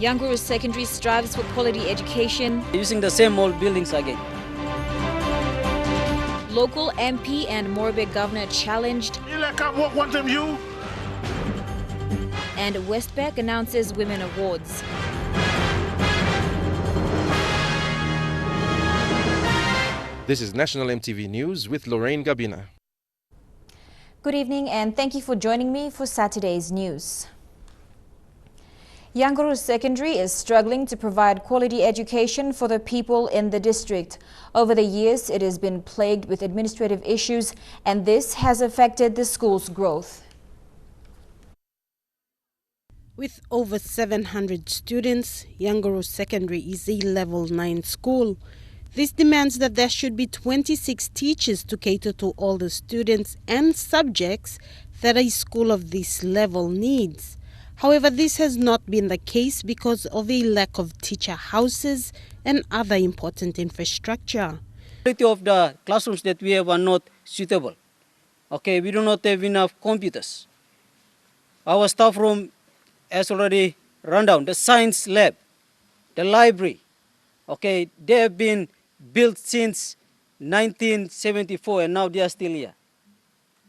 Yangoru Secondary strives for quality education. Using the same old buildings again. Local MP and Morobe Governor challenged. And Westpac announces Women Awards. This is National MTV News with Lorraine Gabina. Good evening and thank you for joining me for Saturday's news. Yangoru Secondary is struggling to provide quality education for the people in the district. Over the years, it has been plagued with administrative issues, and this has affected the school's growth. With over 700 students, Yangoru Secondary is a level 9 school. This demands that there should be 26 teachers to cater to all the students and subjects that a school of this level needs. However, this has not been the case because of a lack of teacher houses and other important infrastructure. The quality of the classrooms that we have are not suitable. Okay, we do not have enough computers. Our staff room has already run down. The science lab, the library, okay, they have been built since 1974 and now they are still here.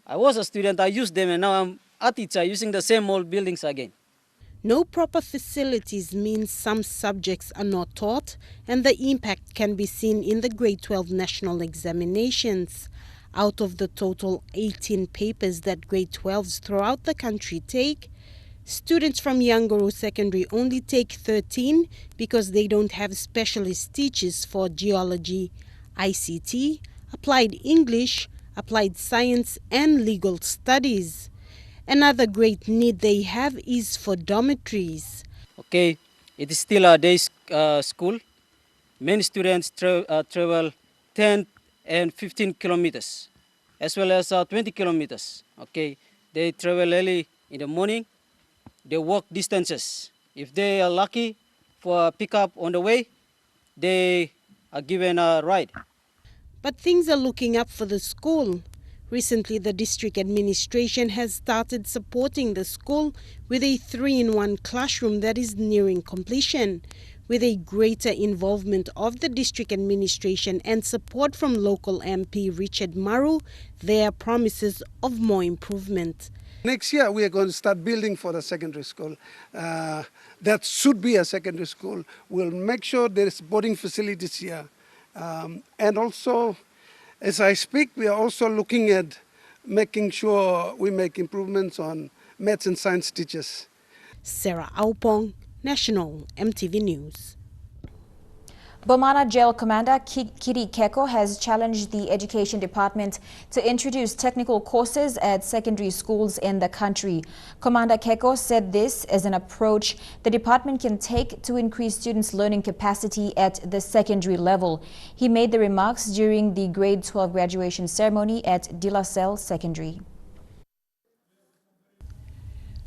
I was a student, I used them, and now I'm a teacher using the same old buildings again. No proper facilities means some subjects are not taught, and the impact can be seen in the grade 12 national examinations. Out of the total 18 papers that grade 12s throughout the country take, students from Yangoru Secondary only take 13 because they don't have specialist teachers for geology, ICT, applied English, applied science and legal studies. Another great need they have is for dormitories. Okay, it is still a day school. Many students travel 10 and 15 kilometers, as well as 20 kilometers. Okay, they travel early in the morning. They walk distances. If they are lucky for a pickup on the way, they are given a ride. But things are looking up for the school. Recently, the district administration has started supporting the school with a 3-in-1 classroom that is nearing completion. With a greater involvement of the district administration and support from local MP Richard Maru, there are promises of more improvement. Next year, we are going to start building for the secondary school. That should be a secondary school. We'll make sure there is boarding facilities here. And also, as I speak, we are also looking at making sure we make improvements on maths and science teachers. Sarah Aupong, National MTV News. Bomana Jail Commander Kiri Keko has challenged the Education Department to introduce technical courses at secondary schools in the country. Commander Keko said this is an approach the department can take to increase students' learning capacity at the secondary level. He made the remarks during the grade 12 graduation ceremony at Salle Secondary.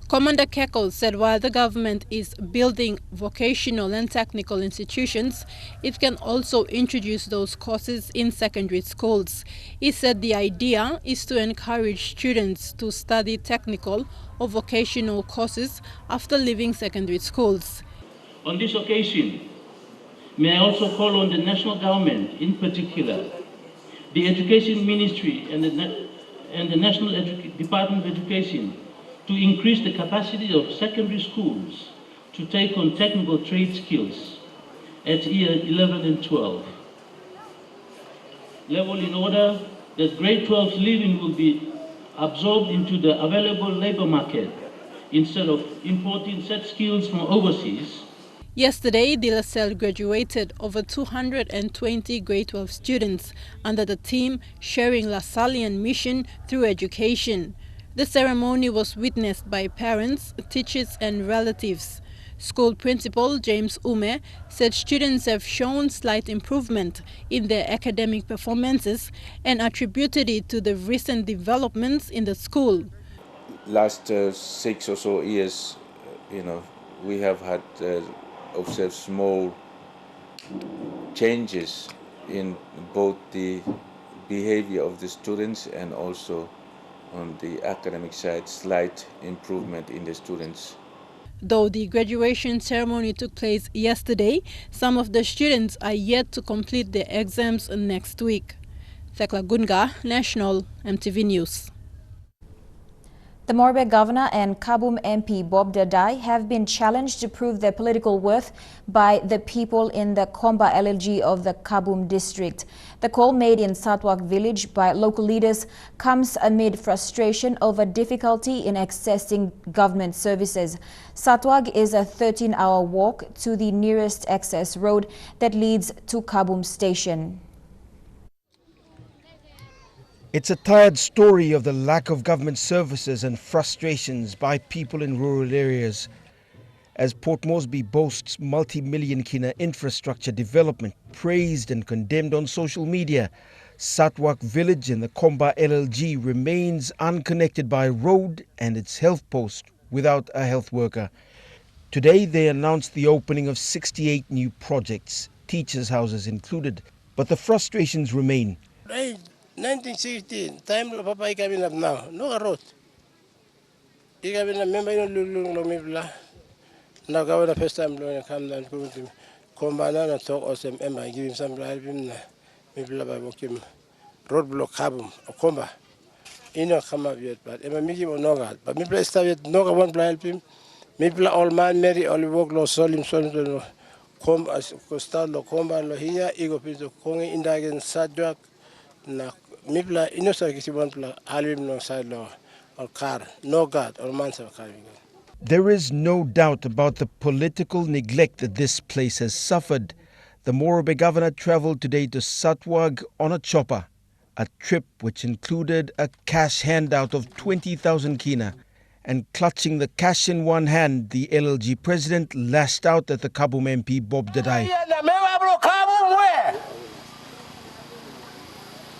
Commander Keko said while the government is building vocational and technical institutions, it can also introduce those courses in secondary schools. He said the idea is to encourage students to study technical or vocational courses after leaving secondary schools. On this occasion, may I also call on the national government, in particular, the Education Ministry and the National Department of Education, to increase the capacity of secondary schools to take on technical trade skills at year 11 and 12 level in order that grade 12 leaving will be absorbed into the available labor market instead of importing such skills from overseas. Yesterday, De La Salle graduated over 220 grade 12 students under the theme Sharing La Sallian Mission Through Education. The ceremony was witnessed by parents, teachers and relatives. School principal James Ume said students have shown slight improvement in their academic performances and attributed it to the recent developments in the school. Last 6 or so years, we have had observed small changes in both the behavior of the students and also on the academic side, slight improvement in the students. Though the graduation ceremony took place yesterday, some of the students are yet to complete their exams next week. Thekla Gunga, National MTV News. The Morobe Governor and Kabum MP Bob Dadai have been challenged to prove their political worth by the people in the Komba LLG of the Kabum district. The call made in Satwik Village by local leaders comes amid frustration over difficulty in accessing government services. Satwik is a 13-hour walk to the nearest access road that leads to Kabum station. It's a tired story of the lack of government services and frustrations by people in rural areas. As Port Moresby boasts multi-million kina infrastructure development praised and condemned on social media, Satwik Village in the Komba LLG remains unconnected by road and its health post without a health worker. Today they announced the opening of 68 new projects, teachers' houses included, but the frustrations remain. 1916, time lo papa ikabi na now, no road. Ikabi na member ino lulung lo mibla. Na gawa na first time lo come down to Komba na talk osem emma give him some help him na mibla ba bokim road block Kabum Komba. Ino kama viet but emma miki mo noga but mibla staviet noga one bla help him. Mibla all man Mary all work lo solim no Komba costa lo Komba lo here igo pinto kongi indagen Satwik na mibla inosa kisi one bla halim no side lo or car no god or man sa car. There is no doubt about the political neglect that this place has suffered. The Morobe Governor travelled today to Satwik on a chopper, a trip which included a cash handout of 20,000 kina. And clutching the cash in one hand, the LLG president lashed out at the Kabum MP Bob Dadai.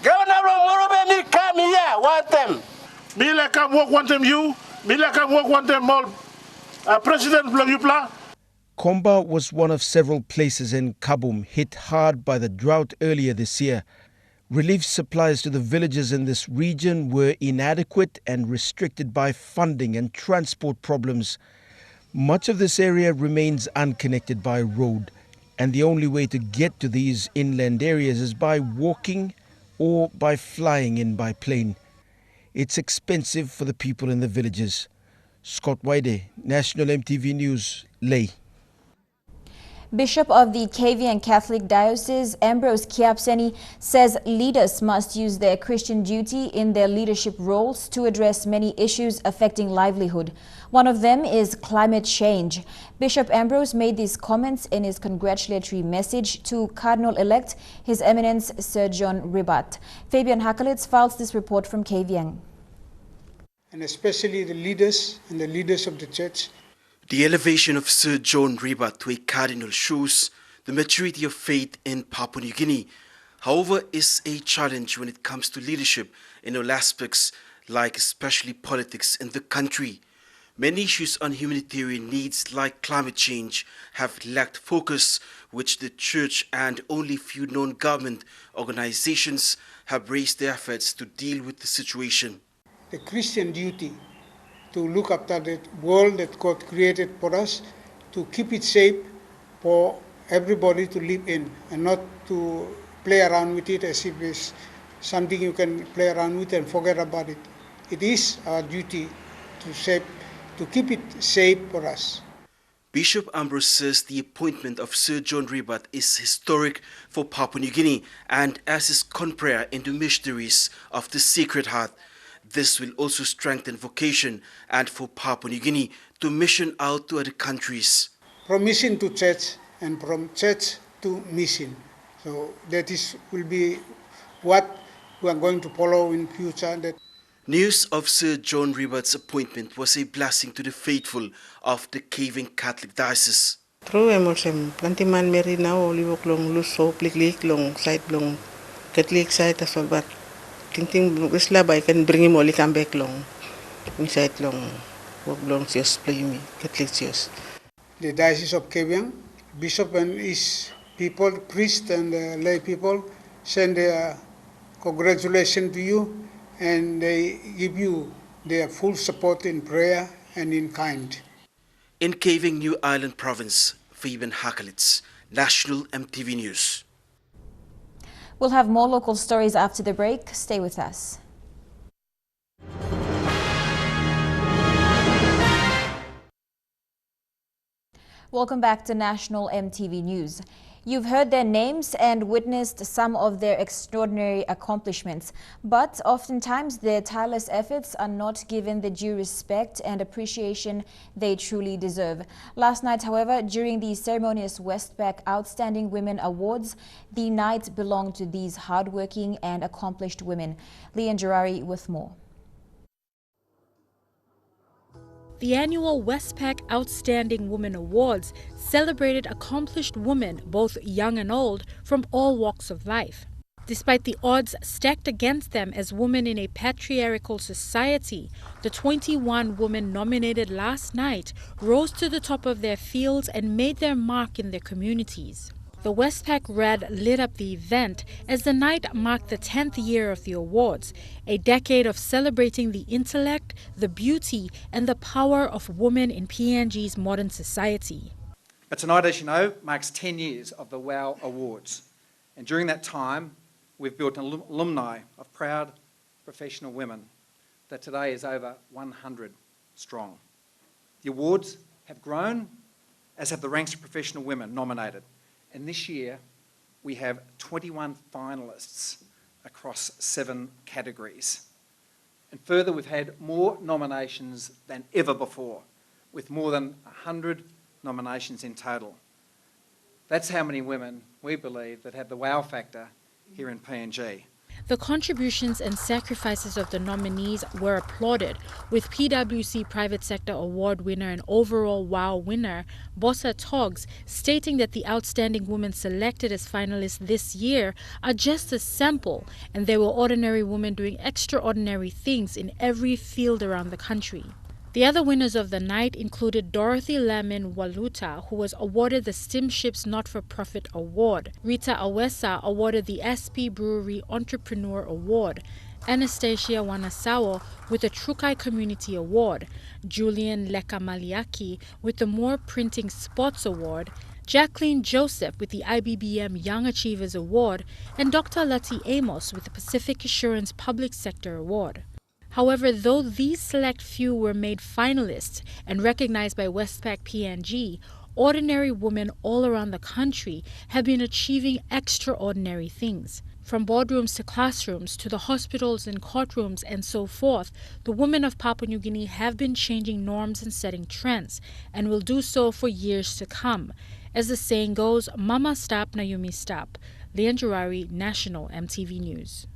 Governor Morobe ni come here one time. Bila come work one time you, bila come work one time more. President Blagupla. Komba was one of several places in Kabum hit hard by the drought earlier this year. Relief supplies to the villages in this region were inadequate and restricted by funding and transport problems. Much of this area remains unconnected by road, and the only way to get to these inland areas is by walking or by flying in by plane. It's expensive for the people in the villages. Scott Waide, National MTV News, Leh. Bishop of the KVN Catholic Diocese, Ambrose Kiapseni, says leaders must use their Christian duty in their leadership roles to address many issues affecting livelihood. One of them is climate change. Bishop Ambrose made these comments in his congratulatory message to Cardinal-elect His Eminence Sir John Ribat. Fabian Hakelitz files this report from KVN. And especially the leaders and the leaders of the church. The elevation of Sir John Ribat to a cardinal shows the maturity of faith in Papua New Guinea. However, is a challenge when it comes to leadership in all aspects, like especially politics in the country. Many issues on humanitarian needs like climate change have lacked focus, which the church and only few known government organizations have raised their efforts to deal with the situation. The Christian duty to look after the world that God created for us, to keep it safe for everybody to live in, and not to play around with it as if it's something you can play around with and forget about it. It is our duty to keep it safe for us. Bishop Ambrose says the appointment of Sir John Ribat is historic for Papua New Guinea and as his confrere in the missionaries of the Sacred Heart. This will also strengthen vocation and for Papua New Guinea to mission out to other countries. From mission to church and from church to mission. So that will be what we are going to follow in future. News of Sir John Ribat's appointment was a blessing to the faithful of the KVN Catholic Diocese. True, emulsem plantiman meri now olivok long luso pliklik long side long Catholic side as well, but tinting isla ba can bring him only come back long inside long work long just play me Catholic just. The Diocese of KVN, Bishop and his people, priests and lay people send their congratulations to you, and they give you their full support in prayer and in kind. In Caving, New Ireland Province, Fabian Hakelitz, National MTV News. We'll have more local stories after the break. Stay with us. Welcome back to National MTV News. You've heard their names and witnessed some of their extraordinary accomplishments, but oftentimes their tireless efforts are not given the due respect and appreciation they truly deserve. Last night, however, during the ceremonious Westpac Outstanding Women Awards, the night belonged to these hardworking and accomplished women. Leanne Gerari with more. The annual Westpac Outstanding Women Awards celebrated accomplished women, both young and old, from all walks of life. Despite the odds stacked against them as women in a patriarchal society, the 21 women nominated last night rose to the top of their fields and made their mark in their communities. The Westpac Red lit up the event as the night marked the 10th year of the awards, a decade of celebrating the intellect, the beauty, and the power of women in PNG's modern society. But tonight, as you know, marks 10 years of the WOW Awards. And during that time, we've built an alumni of proud professional women that today is over 100 strong. The awards have grown, as have the ranks of professional women nominated. And this year, we have 21 finalists across 7 categories. And further, we've had more nominations than ever before, with more than 100 nominations in total. That's how many women we believe that have the wow factor here in PNG. The contributions and sacrifices of the nominees were applauded, with PwC Private Sector Award winner and overall WOW winner, Bossa Togs, stating that the outstanding women selected as finalists this year are just a sample, and they were ordinary women doing extraordinary things in every field around the country. The other winners of the night included Dorothy Lamin Waluta, who was awarded the Steamships Not-for-Profit Award. Rita Awesa awarded the SP Brewery Entrepreneur Award. Anastasia Wanasawa with the Trukai Community Award. Julian Lekamaliaki with the More Printing Sports Award. Jacqueline Joseph with the IBBM Young Achievers Award. And Dr. Lati Amos with the Pacific Assurance Public Sector Award. However, though these select few were made finalists and recognized by Westpac PNG, ordinary women all around the country have been achieving extraordinary things. From boardrooms to classrooms to the hospitals and courtrooms and so forth, the women of Papua New Guinea have been changing norms and setting trends, and will do so for years to come. As the saying goes, Mama stop, Nayumi stop. Leanne Gerari, National MTV News.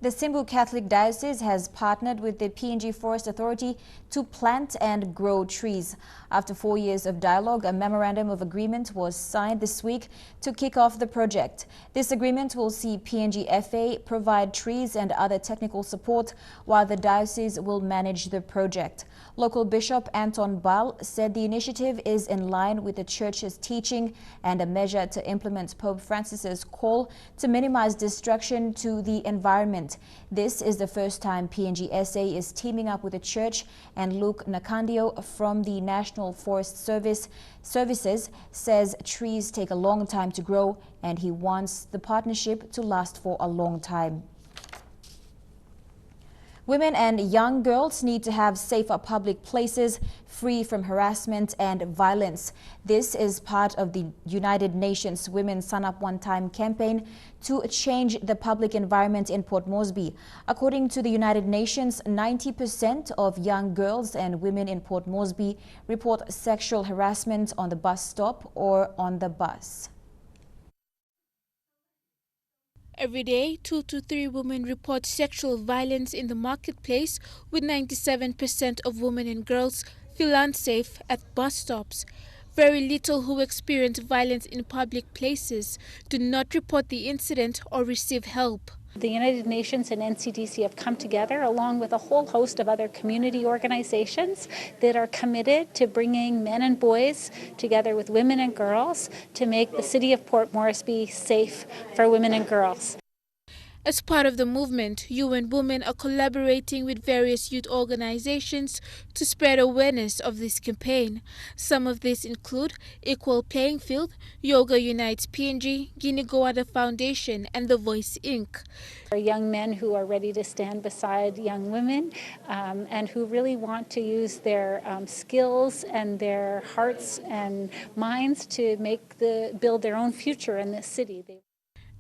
The Simbu Catholic Diocese has partnered with the PNG Forest Authority to plant and grow trees. After 4 years of dialogue, a memorandum of agreement was signed this week to kick off the project. This agreement will see PNG FA provide trees and other technical support, while the diocese will manage the project. Local Bishop Anton Bal said the initiative is in line with the Church's teaching and a measure to implement Pope Francis's call to minimize destruction to the environment. This is the first time PNG SA is teaming up with the Church, and Luke Nakandio from the National Forest Services says trees take a long time to grow, and he wants the partnership to last for a long time. Women and young girls need to have safer public places free from harassment and violence. This is part of the United Nations Women Sun Up One Time campaign to change the public environment in Port Moresby. According to the United Nations, 90% of young girls and women in Port Moresby report sexual harassment on the bus stop or on the bus. Every day, 2 to 3 women report sexual violence in the marketplace, with 97% of women and girls feel unsafe at bus stops. Very little who experience violence in public places do not report the incident or receive help. The United Nations and NCDC have come together along with a whole host of other community organizations that are committed to bringing men and boys together with women and girls to make the city of Port Moresby safe for women and girls. As part of the movement, UN Women are collaborating with various youth organizations to spread awareness of this campaign. Some of these include Equal Playing Field, Yoga Unites PNG, Guinea Goada Foundation, and The Voice Inc. Young men who are ready to stand beside young women and who really want to use their skills and their hearts and minds to build their own future in this city.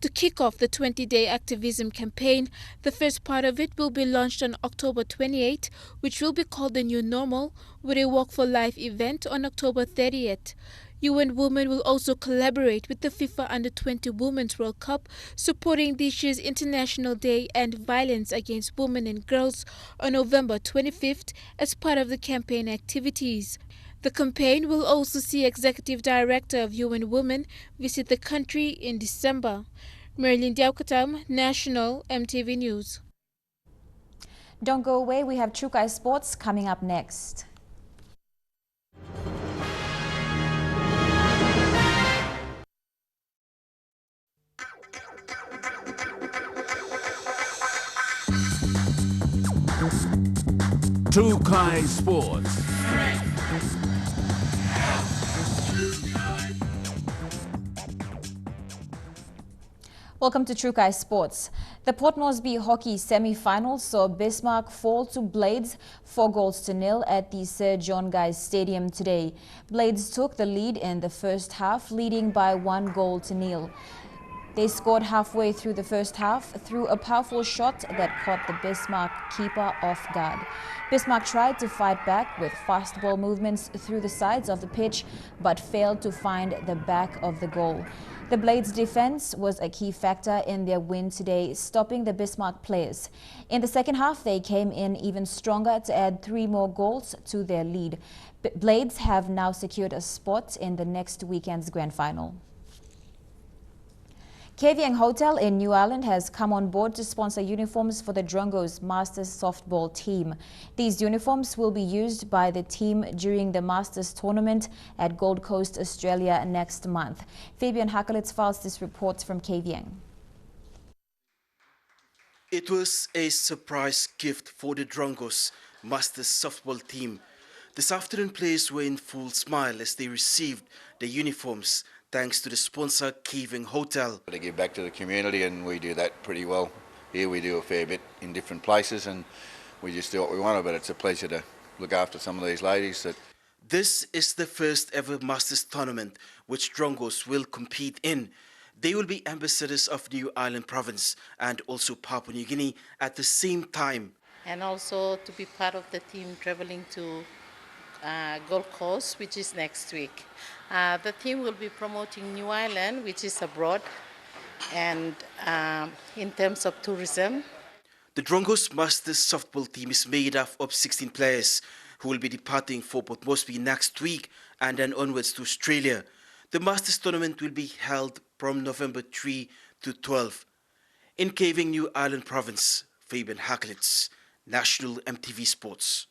To kick off the 20-day activism campaign, the first part of it will be launched on October 28, which will be called the New Normal, with a Walk for Life event on October 30th. UN Women will also collaborate with the FIFA Under-20 Women's World Cup, supporting this year's International Day End Violence Against Women and Girls on November 25th as part of the campaign activities. The campaign will also see Executive Director of UN Women visit the country in December. Marilyn Diaukatam, National MTV News. Don't go away, we have Chukai Sports coming up next. Chukai Sports. Welcome to Chukai Sports. The Port Moresby hockey semi-final saw Bismarck fall to Blades 4-0 at the Sir John Guys Stadium today. Blades took the lead in the first half, leading by 1-0. They scored halfway through the first half through a powerful shot that caught the Bismarck keeper off guard. Bismarck tried to fight back with fast ball movements through the sides of the pitch, but failed to find the back of the goal. The Blades' defense was a key factor in their win today, stopping the Bismarck players. In the second half, they came in even stronger to add 3 more goals to their lead. Blades have now secured a spot in the next weekend's grand final. Kavieng Hotel in New Ireland has come on board to sponsor uniforms for the Drongos Masters softball team. These uniforms will be used by the team during the Masters tournament at Gold Coast, Australia next month. Fabian Hakelitz files this report from Kavieng. It was a surprise gift for the Drongos Masters softball team. This afternoon, players were in full smile as they received the uniforms, thanks to the sponsor Kavieng Hotel. To give back to the community, and we do that pretty well. Here we do a fair bit in different places, and we just do what we want, but it's a pleasure to look after some of these ladies. This is the first ever Masters tournament which Drongos will compete in. They will be ambassadors of New Ireland province and also Papua New Guinea at the same time. And also to be part of the team traveling to Gold Coast, which is next week. The team will be promoting New Ireland, which is abroad, and in terms of tourism. The Drongos Masters softball team is made up of 16 players who will be departing for Port Moresby next week and then onwards to Australia. The Masters tournament will be held from November 3 to 12. In Kavieng, New Ireland province, Fabian Hakelitz, National MTV Sports.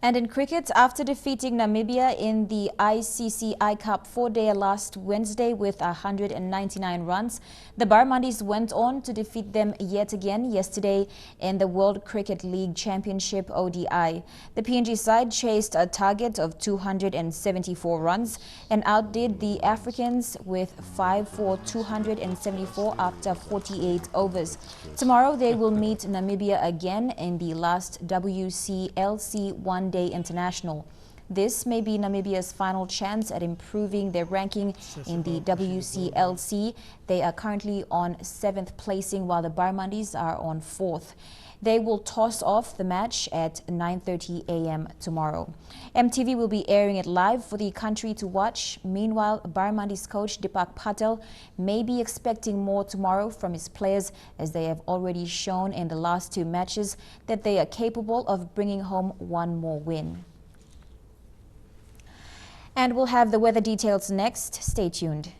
And in cricket, after defeating Namibia in the ICC I-Cup 4-day last Wednesday with 199 runs, the Barramundis went on to defeat them yet again yesterday in the World Cricket League Championship ODI. The PNG side chased a target of 274 runs and outdid the Africans with 5 for 274 after 48 overs. Tomorrow they will meet Namibia again in the last WCLC one-day international. This may be Namibia's final chance at improving their ranking in the WCLC. They are currently on 7th placing while the Barramundis are on 4th. They will toss off the match at 9:30 a.m. tomorrow. MTV will be airing it live for the country to watch. Meanwhile, Barramundis coach Deepak Patel may be expecting more tomorrow from his players, as they have already shown in the last 2 matches that they are capable of bringing home one more win. And we'll have the weather details next. Stay tuned.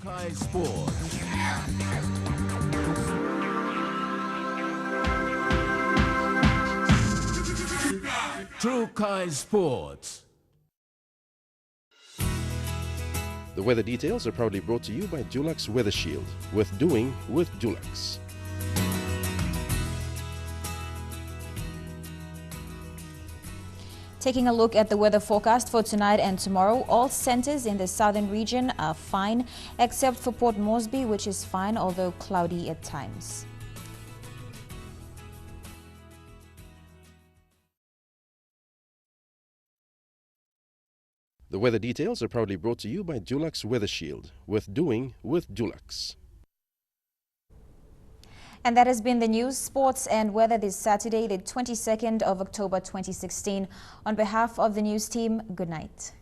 Chukai Sports. Chukai Sports. The weather details are proudly brought to you by Dulux Weather Shield. Worth doing with Dulux. Taking a look at the weather forecast for tonight and tomorrow, all centers in the southern region are fine, except for Port Moresby, which is fine, although cloudy at times. The weather details are proudly brought to you by Dulux Weather Shield. Worth doing with Dulux. And that has been the news, sports and weather this Saturday, the 22nd of October 2016. On behalf of the news team, good night.